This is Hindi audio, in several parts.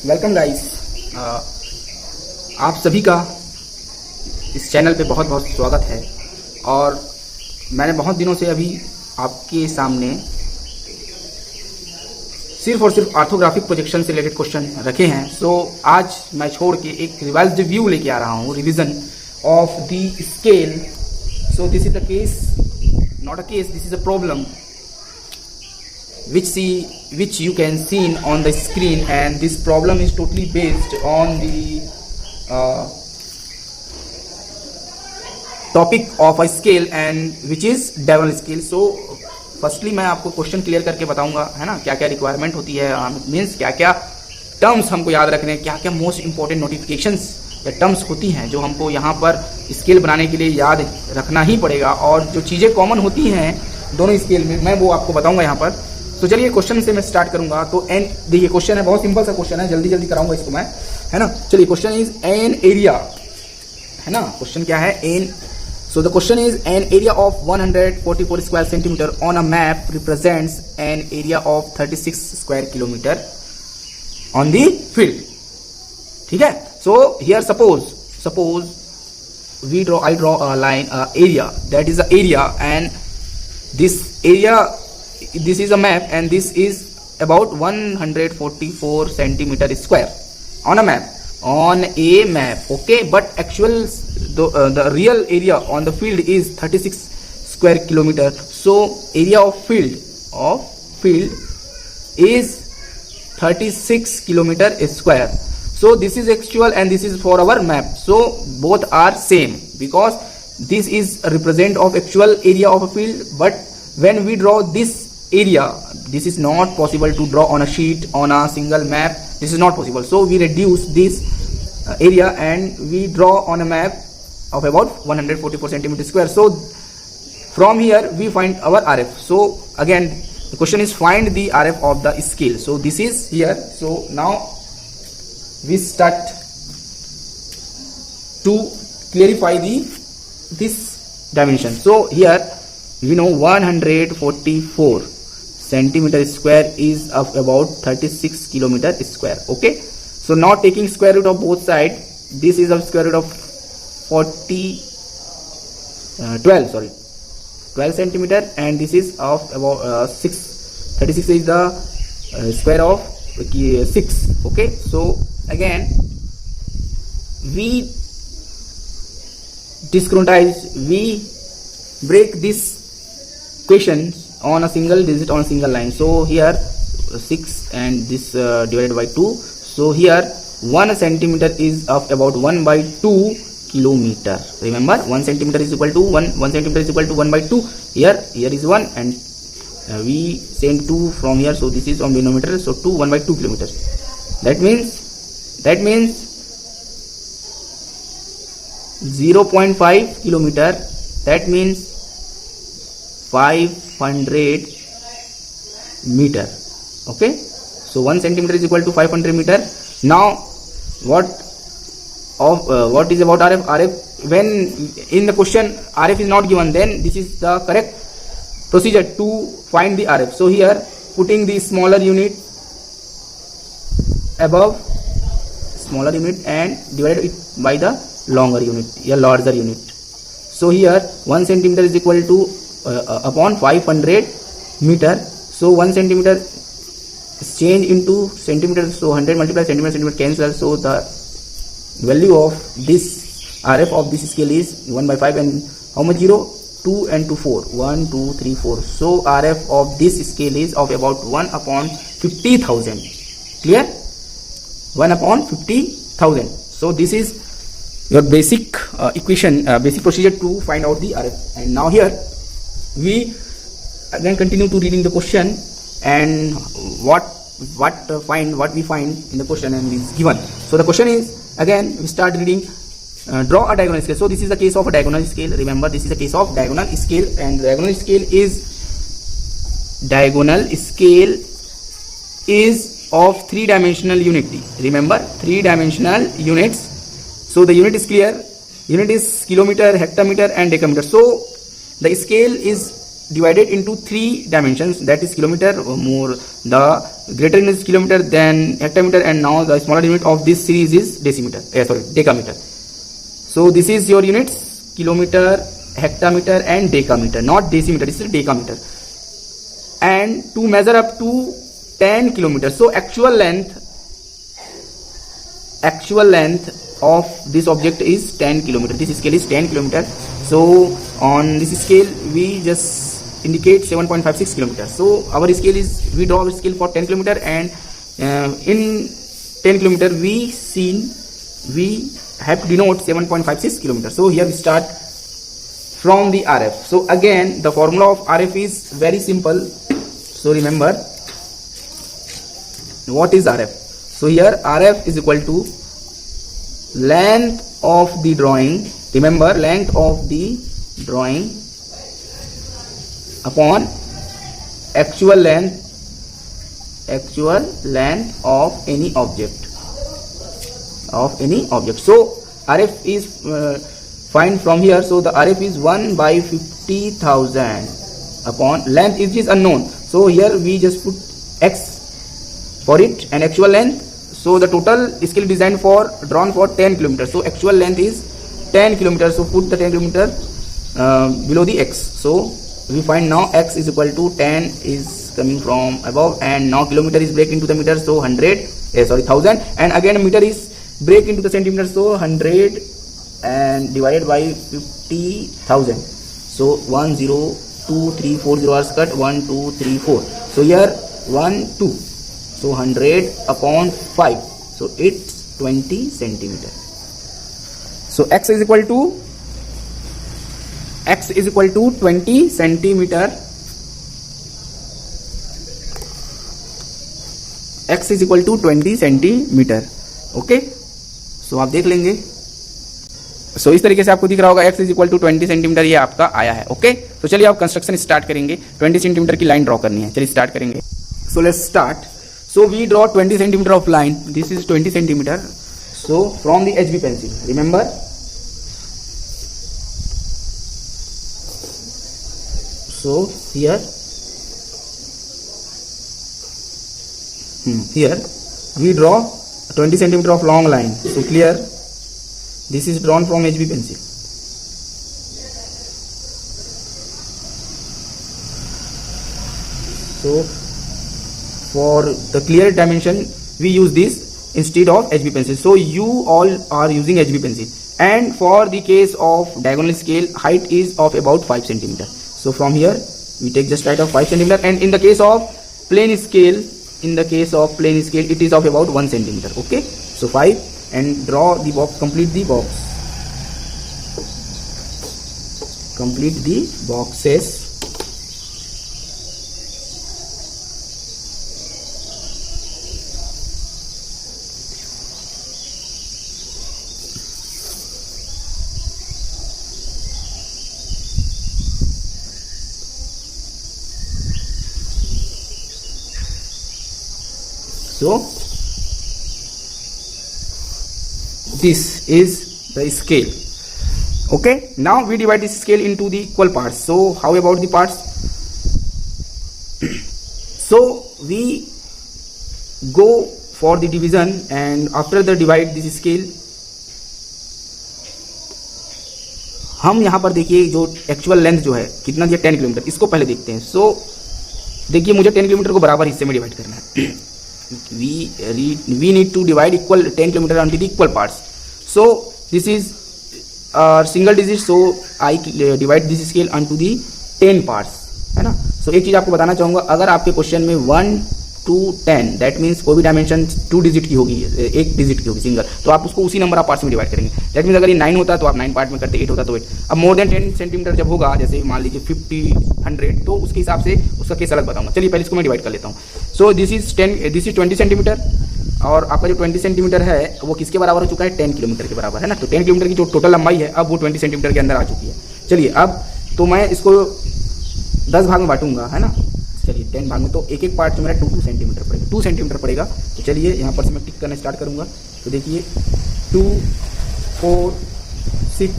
Welcome guys. आप सभी का इस चैनल पे बहुत बहुत स्वागत है। और मैंने बहुत दिनों से अभी आपके सामने सिर्फ और सिर्फ ऑर्थोग्राफिक प्रोजेक्शन से रिलेटेड क्वेश्चन रखे हैं। सो आज मैं छोड़ के एक रिवाइज्ड व्यू लेके आ रहा हूँ, revision of the scale. So this is the case, not a case, this is a problem which you can see on the screen, and this problem is totally based on the topic of a scale and which is diagonal scale. So firstly मैं आपको क्वेश्चन क्लियर करके बताऊंगा, है ना, क्या क्या रिक्वायरमेंट होती है, मीन्स क्या क्या टर्म्स हमको याद रखने हैं, क्या क्या मोस्ट इंपॉर्टेंट नोटिफिकेशंस या टर्म्स होती हैं जो हमको यहाँ पर स्केल बनाने के लिए याद रखना ही पड़ेगा, और जो चीज़ें कॉमन होती हैं दोनों स्केल में मैं वो आपको बताऊंगा यहाँ पर। तो चलिए क्वेश्चन से मैं स्टार्ट करूंगा। तो एन, देखिए क्वेश्चन है, बहुत सिंपल सा क्वेश्चन है, जल्दी जल्दी कराऊंगा इसको मैं, है ना। चलिए क्वेश्चन इज एन एरिया, है ना। क्वेश्चन क्या है, an. So the question is an area of 144 square centimetre on a map represents an area of 36 square kilometre on the field. ठीक है। So here suppose I draw a line, area, that is the area, and this area, this is a map, and this is about 144 centimeter square on a map, okay, but actual the real area on the field is 36 square kilometer. So area of field is 36 kilometer square. So this is actual and this is for our map, so both are same because this is a represent of actual area of a field, but when we draw this area, this is not possible to draw on a sheet, on a single map, this is not possible. So we reduce this area and we draw on a map of about 144 centimeter square. So from here we find our RF. So again the question is find the RF of the scale. So this is here. So now we start to clarify this dimension. So here we know 144 centimeter square is of about 36 kilometer square, okay. So now taking square root of both sides, this is of square root of 12 centimeter, and this is of about 36 is the square of 6, okay. So again we discretize, we break this question on a single digit, on a single line. So here 6 and this divided by 2. So here 1 centimeter is of about 1 by 2 kilometer. Remember 1 centimeter is equal to 1 centimeter is equal to 1 by 2. Here is 1 and we send 2 from here, so this is on denominator, so 2 1 by 2 kilometers. That means 0.5 kilometer, that means 500 meter, okay. So 1 centimeter is equal to 500 meter. Now what is about RF? When in the question RF is not given, then this is the correct procedure to find the RF. So here putting the smaller unit above smaller unit and divided it by the longer unit, larger unit. So here 1 centimeter is equal to upon 500 meter. So 1 centimeter is changed into centimeter, so 100 multiplied centimeter cancel. So the value of this RF of this scale is 1 by 5 and how much 0? 2 and 2 4, 1 2 3 4. So RF of this scale is of about 1 upon 50,000. Clear? 1 upon 50,000. So this is your basic equation, basic procedure to find out the RF. And now here we again continue to reading the question, and what we find in the question and is given. So the question is, again we start reading, draw a diagonal scale. So this is the case of a diagonal scale. Remember, this is the case of diagonal scale, and diagonal scale is of 3-dimensional unity. Remember, 3-dimensional units. So the unit is clear. Unit is kilometer, hectometer and decameter. So the scale is divided into 3 dimensions, that is kilometer, more the greater unit is kilometer than hectometer, and now the smaller unit of this series is decameter. So this is your units, kilometer, hectometer and decameter, not decimeter, this is decameter. And to measure up to 10 kilometers, so actual length of this object is 10 kilometer. This scale is 10 kilometer. So on this scale we just indicate 7.56 kilometers. So our scale is, we draw a scale for 10 kilometer, and in 10 kilometer we have to denote 7.56 kilometers. So here we start from the RF. So again the formula of RF is very simple. So remember what is RF. So here RF is equal to length of the drawing, remember length of the drawing upon actual length of any object. So RF is find from here. So the RF is 1 by 50,000 upon length, which is unknown. So here we just put x for it and actual length. So the total scale designed for drawn for 10 kilometers. So actual length is 10 kilometers. So put the 10 kilometer below the x. So we find now x is equal to 10 is coming from above, and now kilometer is break into the meter. So 1000, and again meter is break into the centimeter. So 100 and divided by 50,000. So 1 0 2 3 4 0 are cut, 1 2 3 4. So here 1 2. So 100 upon 5. So it's 20 centimeter. So x is equal to 20 centimeter. X is equal to 20 centimeter. Okay, सो आप देख लेंगे. सो इस तरीके से आपको दिख रहा होगा x is equal to 20 centimetre, ये आपका आया है. ओके, तो चलिए आप कंस्ट्रक्शन स्टार्ट करेंगे. 20 सेंटीमीटर की लाइन ड्रॉ करनी है. चलिए स्टार्ट करेंगे. So let's start. So we draw 20 centimeter of line. This is 20 centimeter. So from the HB pencil, remember. So here we draw 20 centimeter of long line. So clear. This is drawn from HB pencil. So for the clear dimension we use this instead of HB pencil. So you all are using HB pencil, and for the case of diagonal scale height is of about 5 centimeter. So from here we take just height of 5 centimeter, and in the case of plane scale it is of about 1 centimeter. Okay, so 5, and draw the box, complete the boxes. So this is the scale. Okay, now we divide this scale into the equal parts. So how about the parts? So we go for the division, and after the divide this scale, हम यहाँ पर देखिए जो एक्चुअल लेंथ जो है कितना दिया 10 किलोमीटर, इसको पहले देखते हैं. सो देखिए मुझे 10 किलोमीटर को बराबर हिस्से में डिवाइड करना है. we need to divide 10 kilometer onto the equal parts. So this is single digit, so I divide this scale onto the 10 parts, है ना. So एक चीज आपको बताना चाहूंगा, अगर आपके क्वेश्चन में 1 to 10 दैट मीन्स कोई भी डायमेंशन 2 डिजिट की होगी, 1 डिजिट की होगी सिंगल, तो आप उसको उसी नंबर ऑफ पार्ट्स में डिवाइड करेंगे. दैट मीन्स अगर ये 9 होता तो आप 9 पार्ट में करते, 8 होता तो 8. अब मोर देन 10 सेंटीमीटर जब होगा, जैसे मान लीजिए 50 100, तो उसके हिसाब से उसका केस अलग बताऊंगा. चलिए पहले इसको मैं डिवाइड कर लेता हूँ. सो दिस इज 20 सेंटीमीटर, और आपका जो 20 सेंटीमीटर है वो किसके बराबर हो चुका है? 10 किलोमीटर के बराबर, है ना. तो 10 किलोमीटर की जो टोटल लंबाई है अब वो 20 सेंटीमीटर के अंदर आ चुकी है. चलिए अब तो मैं इसको 10 भाग में बांटूंगा, है ना. चलिए 10 भाग में, तो एक एक पार्ट जो मेरा 2 सेंटीमीटर पड़ेगा, 2 सेंटीमीटर पड़ेगा. तो चलिए यहाँ पर से मैं टिक करना स्टार्ट करूंगा. तो देखिए 2 4 6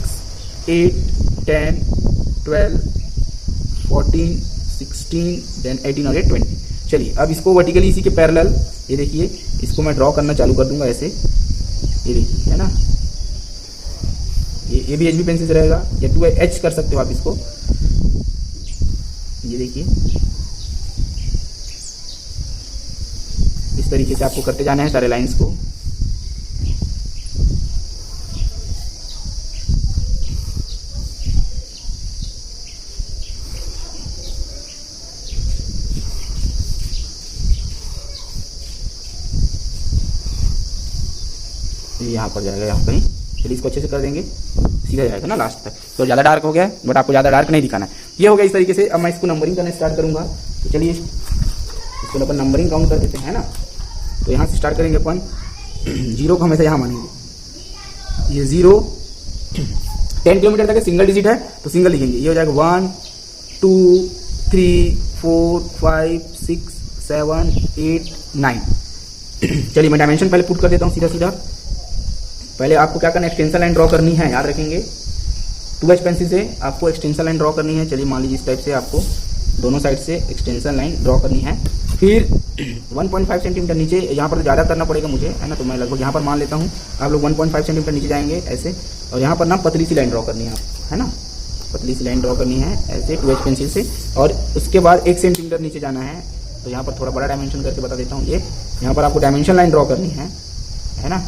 8 10 12 14, 16, देन 18 और ये 20। चलिए अब इसको वर्टिकली इसी के पैरेलल ये देखिए इसको मैं ड्रॉ करना चालू कर दूंगा ऐसे, ये देखिए है ना, ये भी HB पेंसिल से रहेगा या 2H कर सकते हो आप इसको, ये देखिए इस तरीके से आपको करते जाना है सारे लाइंस को। यहाँ पर जाएगा, यहाँ कहीं, चलिए इसको अच्छे से कर देंगे, सीधा जाएगा ना लास्ट तक। तो ज़्यादा डार्क हो गया है बट आपको ज़्यादा डार्क नहीं दिखाना है। ये हो गया इस तरीके से। अब मैं इसको नंबरिंग करना स्टार्ट करूँगा, तो चलिए इसको अपन नंबरिंग काउंट कर देते हैं ना। तो यहाँ से स्टार्ट करेंगे अपन, 0 को हमेशा यहाँ मानेंगे, ये 0 10 किलोमीटर तक सिंगल डिजिट है तो सिंगल लिखेंगे, ये हो जाएगा 1 2 3 4 5 6 7 8 9। चलिए मैं डायमेंशन पहले पुट कर देता हूँ सीधा सीधा। पहले आपको क्या करना है, एक्सटेंशन लाइन ड्रॉ करनी है, याद रखेंगे 2H पेंसिल से आपको एक्सटेंशन लाइन ड्रॉ करनी है। चलिए मान लीजिए इस टाइप से आपको दोनों साइड से एक्सटेंशन लाइन ड्रॉ करनी है। फिर 1.5 सेंटीमीटर नीचे, यहाँ पर ज़्यादा करना पड़ेगा मुझे है ना, तो मैं लगभग यहाँ पर मान लेता हूँ। आप लोग 1.5 सेंटीमीटर नीचे जाएंगे ऐसे, और यहाँ पर ना पतली सी लाइन ड्रॉ करनी है आप, है ना, पतली सी लाइन ड्रॉ करनी है ऐसे 2H पेंसिल से। और उसके बाद 1 सेंटीमीटर नीचे जाना है, तो यहाँ पर थोड़ा बड़ा डायमेंशन करके बता देता हूँ। ये यहाँ पर आपको डायमेंशन लाइन ड्रॉ करनी है ना।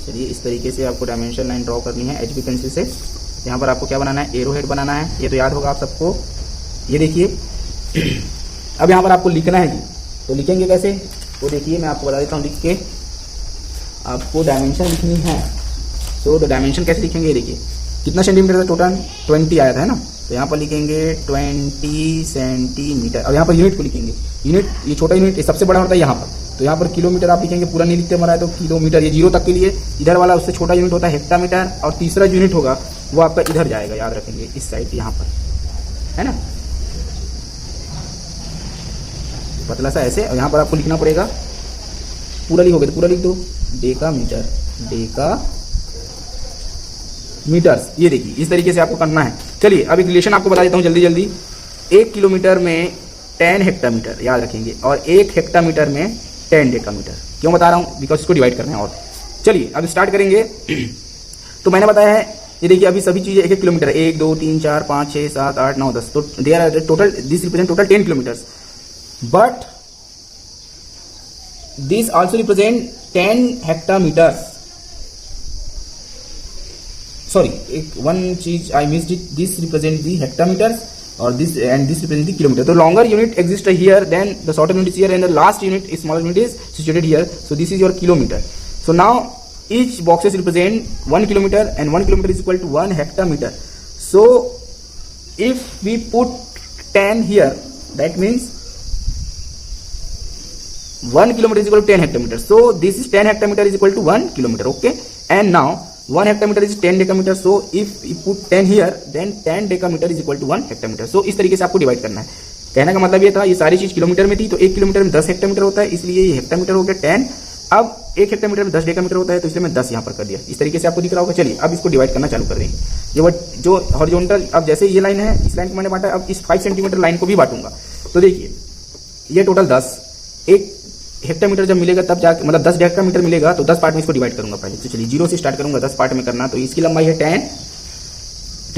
चलिए इस तरीके से आपको डायमेंशन लाइन ड्रॉ करनी है HB पेंसिल से। यहाँ पर आपको क्या बनाना है, एरो हेड बनाना है, ये तो याद होगा आप सबको। ये देखिए अब यहाँ पर आपको लिखना है जी, तो लिखेंगे कैसे, तो देखिए मैं आपको बता देता हूँ लिख के। आपको डायमेंशन लिखनी है, तो डायमेंशन कैसे लिखेंगे, ये देखिए कितना सेंटीमीटर था टोटल, 20 आया था है ना, तो यहाँ पर लिखेंगे 20 सेंटीमीटर। अब यहाँ पर यूनिट को लिखेंगे, यूनिट ये छोटा यूनिट ये सबसे बड़ा होता है यहाँ पर, तो यहाँ पर किलोमीटर आप लिखेंगे, पूरा नहीं लिखते हमारा है तो किलोमीटर, ये 0 तक के लिए। इधर वाला उससे छोटा यूनिट होता है हेक्टामीटर, और तीसरा यूनिट होगा वो आपका इधर जाएगा, याद रखेंगे इस साइड यहाँ पर, है ना, पतला सा ऐसे। और यहाँ पर आपको लिखना पड़ेगा, पूरा लिखोगे तो पूरा लिख दो, डेकामीटर, डेकामीटर्स। ये देखिए इस तरीके से आपको करना है। चलिए अब एक रिलेशन आपको बता देता हूँ जल्दी जल्दी। 1 किलोमीटर में 10 हेक्टामीटर, याद रखेंगे, और 1 हेक्टामीटर में 10 डेकामीटर। क्यों बता रहा हूँ, बिकॉज इसको डिवाइड करना है। और चलिए अब स्टार्ट करेंगे। तो मैंने बताया है, ये देखिए अभी सभी चीजें 1 किलोमीटर, 1 2 3 4 5 6 7 8 9 10, तो they are total, this represent total 10 kilometres, but this also represent 10 hectometres. Sorry, एक वन चीज I missed it, this represent the hectometres or this and this represents the kilometer. The longer unit exists here, then the shorter unit is here, and the last unit, smaller unit, is situated here. So this is your kilometer. So now each boxes represent 1 kilometer, and 1 kilometer is equal to 1 hectameter. So if we put 10 here, that means 1 kilometer is equal to 10 hectameter. So this is 10 hectameter is equal to 1 kilometer. Okay, and now 1 hectameter is 10 decameter. So if you put 10 here, then 10 decameter is equal to 1 hectameter. So इस तरीके से आपको डिवाइड करना है। कहने का मतलब ये था, ये सारी चीज किलोमीटर में थी, तो 1 किलोमीटर में 10 हेक्टामीटर होता है, इसलिए ये हेक्टामीटर हो गया 10। अब 1 हेक्टामीटर में 10 डेकामीटर होता है, तो इसलिए मैं 10 यहाँ पर कर दिया। इस तरीके से आपको दिख रहा होगा। चलिए अब इसको डिवाइड करना चालू कर देंगे। ये जो हॉरिजॉन्टल, अब जैसे ये लाइन है, इस लाइन को मैंने बांटा, अब इस 5 सेंटीमीटर लाइन को भी बांटूंगा। तो देखिए ये टोटल 10, 1 हेक्टामीटर जब मिलेगा तब जाके, मतलब 10 हेक्टामीटर मिलेगा तो 10 पार्ट में इसको डिवाइड करूंगा पहले। तो चलिए 0 से स्टार्ट करूंगा 10 पार्ट में करना। तो इसकी लंबाई है 10,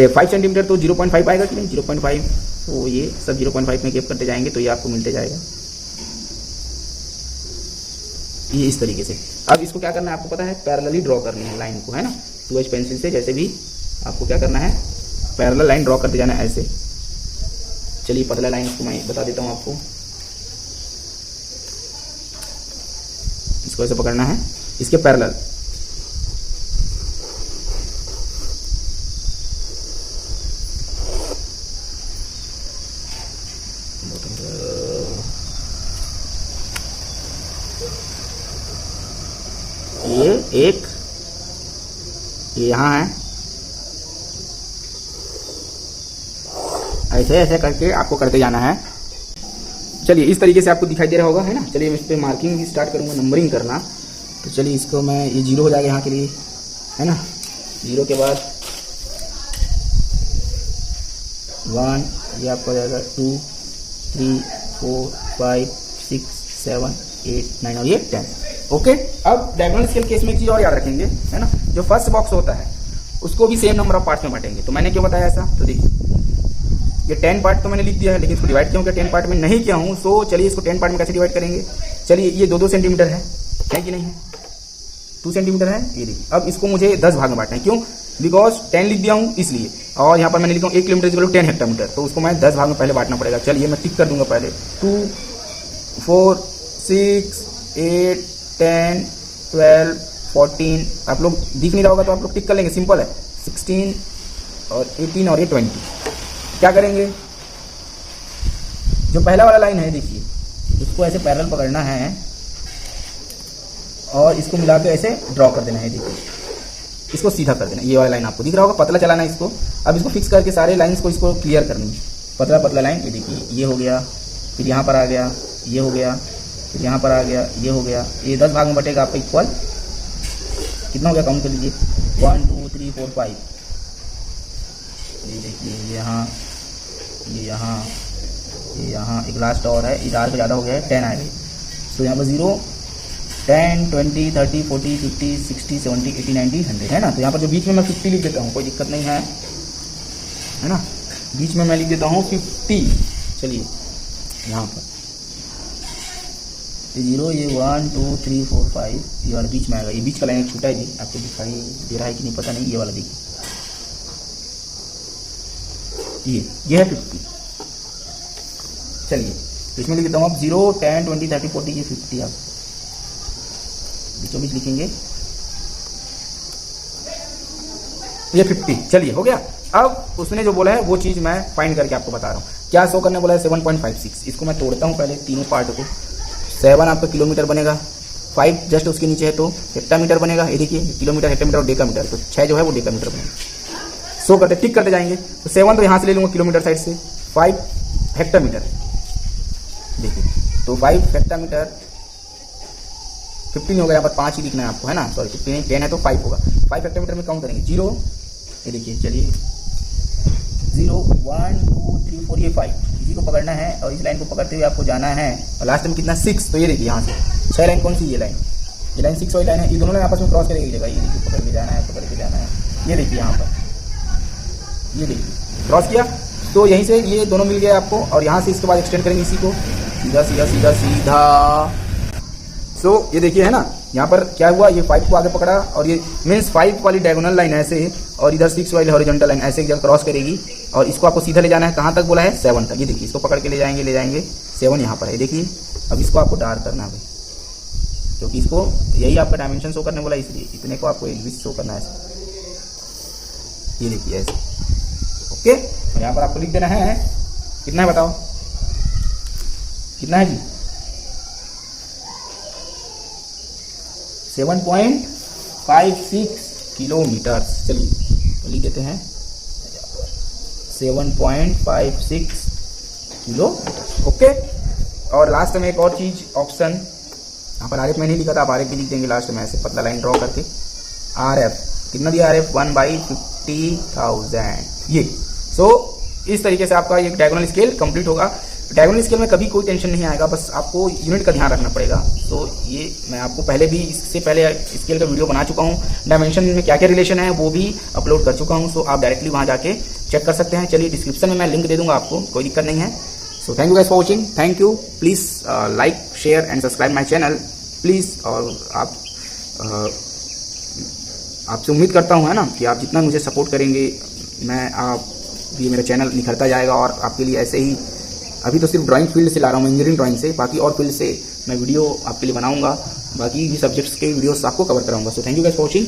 5 सेंटीमीटर, तो 0.5 आएगा कि नहीं, 0.5। तो ये सब 0.5 में गेप करते जाएंगे तो ये आपको मिलते जाएगा, ये इस तरीके से। अब इसको क्या करना है आपको पता है, पैरेलली ड्रॉ करनी है लाइन को, है ना, 2H पेंसिल से जैसे भी आपको क्या करना है, पैरेलल लाइन ड्रॉ करते जाना है ऐसे। चलिए पतला लाइन को मैं बता देता हूँ आपको, इसको ऐसे पकड़ना है, इसके पैरेलल। ये एक, ये यहाँ है, ऐसे ऐसे करके आपको करते जाना है। चलिए इस तरीके से आपको दिखाई दे रहा होगा, है ना। चलिए मैं इस पर मार्किंग भी स्टार्ट करूंगा, नंबरिंग करना। तो चलिए इसको मैं, ये 0 हो जाएगा यहाँ के लिए, है ना। 0 के बाद 1 ये आपका हो जाएगा 2 3 4 5 6 7 8 9 और ये 10। ओके, अब डायगोनल स्केल केस में एक चीज और याद रखेंगे, है ना, जो फर्स्ट बॉक्स होता है उसको भी सेम नंबर ऑफ पार्ट्स में बांटेंगे। तो मैंने क्यों बताया ऐसा, तो देखिए ये 10 पार्ट तो मैंने लिख दिया है, लेकिन इसको डिवाइड क्यों किया 10 पार्ट में नहीं किया हूँ। सो चलिए इसको 10 पार्ट में कैसे डिवाइड करेंगे। चलिए ये 2-2 सेंटीमीटर है कि नहीं है, 2 सेंटीमीटर है, ये देखिए। अब इसको मुझे 10 भाग में बांटना है, क्यों, बिकॉज 10 लिख दिया हूँ इसलिए, और यहाँ पर मैंने लिखा हूँ 1 किलोमीटर इक्वल टू 10 हेक्टोमीटर, तो उसको मैं 10 भाग में पहले बांटना पड़ेगा। चलिए मैं टिक कर दूंगा पहले 2 4 6 8 10 12 14, आप लोग दिख नहीं रहा होगा तो आप लोग टिक कर लेंगे, सिंपल है, 16 और 18 और ये 20। क्या करेंगे, जो पहला वाला लाइन है देखिए इसको ऐसे पैरेलल पकड़ना है और इसको मिला के ऐसे ड्रॉ कर देना है, देखिए इसको सीधा कर देना। ये वाला लाइन आपको दिख रहा होगा, पतला चलाना है इसको। अब इसको फिक्स करके सारे लाइंस को इसको क्लियर करनी है, पतला पतला लाइन, ये देखिए ये हो गया, फिर यहाँ पर आ गया, ये हो गया, फिर यहाँ पर आ गया, ये हो गया। ये 10 भाग में बटेगा आपका इक्वल कितना हो गया, काउंट कर लीजिए 1 2 3 4 5। ये देखिए यहाँ, ये यहाँ, ये यहाँ, एक लास्ट और है, इधर पे ज़्यादा हो गया है, 10 आएगा। तो यहाँ पर 0 10 20 30 40 50 60 70 80 90 100 है ना। तो यहाँ पर जो बीच में मैं 50 लिख देता हूँ, कोई दिक्कत नहीं है ना, बीच में मैं लिख देता हूँ 50। चलिए यहाँ पर 0, ये 1 2 3 4 5, ये वाला बीच में आएगा। ये बीच का लाइन छोटा है जी, आपको दिखाई दे रहा है कि नहीं पता नहीं, ये वाला देखिए, ये है 50। चलिए इसमें लिख देता हूँ आप 0 10 20 30 40 ये 50 आप बीचों बीच लिखेंगे, ये 50। चलिए हो गया। अब उसने जो बोला है वो चीज मैं फाइंड करके आपको बता रहा हूँ। क्या शो करने बोला है, 7.56। इसको मैं तोड़ता हूँ पहले तीनों पार्ट को। 7 आपका किलोमीटर बनेगा, 5 जस्ट उसके नीचे है तो हेक्टामीटर बनेगा, ये देखिए किलोमीटर हेक्टामीटर और डेकामीटर, तो 6 जो है वो डेकामीटर बनेगा। शो करते टिक करते जाएंगे, तो 7 तो यहाँ से ले लूंगा किलोमीटर साइड से, 5 हेक्टामीटर देखिए, तो 5 हेक्टामीटर 15 होगा, यहाँ पर 5 ही लिखना है आपको, है ना, सॉरी 15 10 है तो 5 होगा। 5 हेक्टामीटर में काउंट करेंगे 0, ये देखिए, चलिए 0 1 2 3 4 ये 5, इसी को पकड़ना है और इस लाइन को पकड़ते हुए आपको जाना है, और लास्ट में कितना 6, तो ये देखिए यहाँ से 6 लाइन कौन सी, ये लाइन 6 वाली लाइन है, ये दोनों लाइन आपस में क्रॉस करेगी जगह, ये देखिए पकड़ के जाना है, पकड़ के जाना है, ये देखिए यहाँ पर, ये देखिए क्रॉस किया, तो यहीं से ये दोनों मिल गए आपको, और यहाँ से इसके बाद एक्सटेंड करेंगे इसी को सीधा सीधा सीधा सीधा। सो ये देखिए है ना, यहाँ पर क्या हुआ, ये 5 को आगे पकड़ा और ये मीन्स 5 वाली डायगोनल लाइन ऐसे, और इधर 6 वाली हॉरिजॉन्टल लाइन ऐसे जब क्रॉस करेगी, और इसको आपको सीधा ले जाना है, कहाँ तक बोला है 7 तक। ये देखिए इसको पकड़ के ले जाएंगे 7 यहाँ पर है, देखिए। अब इसको आपको डार्क करना है भाई, क्योंकि इसको यही आपका डायमेंशन शो करने बोला, इसलिए इतने को आपको एक शो करना है, ये देखिए ऐसे। ओके, और यहाँ पर आपको लिख देना है कितना है, बताओ कितना है जी, 7.56 किलोमीटर। चलिए तो लिख देते हैं 7.56 किलोमीटर। ओके, और लास्ट में एक और चीज ऑप्शन, यहाँ पर RF में नहीं लिखा था, आप RF भी लिख देंगे लास्ट में ऐसे पतला लाइन ड्रॉ करके। RF कितना दिया, RF 1/50,000 ये। सो इस तरीके से आपका ये डायगोनल स्केल कंप्लीट होगा। डायगोनल स्केल में कभी कोई टेंशन नहीं आएगा, बस आपको यूनिट का ध्यान रखना पड़ेगा। तो ये मैं आपको पहले भी, इससे पहले स्केल का वीडियो बना चुका हूँ, डायमेंशन में क्या क्या रिलेशन है वो भी अपलोड कर चुका हूँ। सो आप डायरेक्टली वहाँ जाके चेक कर सकते हैं। चलिए डिस्क्रिप्शन में मैं लिंक दे दूंगा आपको, कोई दिक्कत नहीं है। So thank you guys for watching, thank you. Please like share and subscribe my channel please. और आपसे उम्मीद करता हूँ, है ना, कि आप जितना मुझे सपोर्ट करेंगे, ये मेरा चैनल निखरता जाएगा, और आपके लिए ऐसे ही, अभी तो सिर्फ ड्राइंग फील्ड से ला रहा हूँ, इंजीनियरिंग ड्राइंग से, बाकी और फील्ड से मैं वीडियो आपके लिए बनाऊंगा, बाकी भी सब्जेक्ट्स के वीडियोस आपको कवर कराऊंगा। So thank you guys for watching.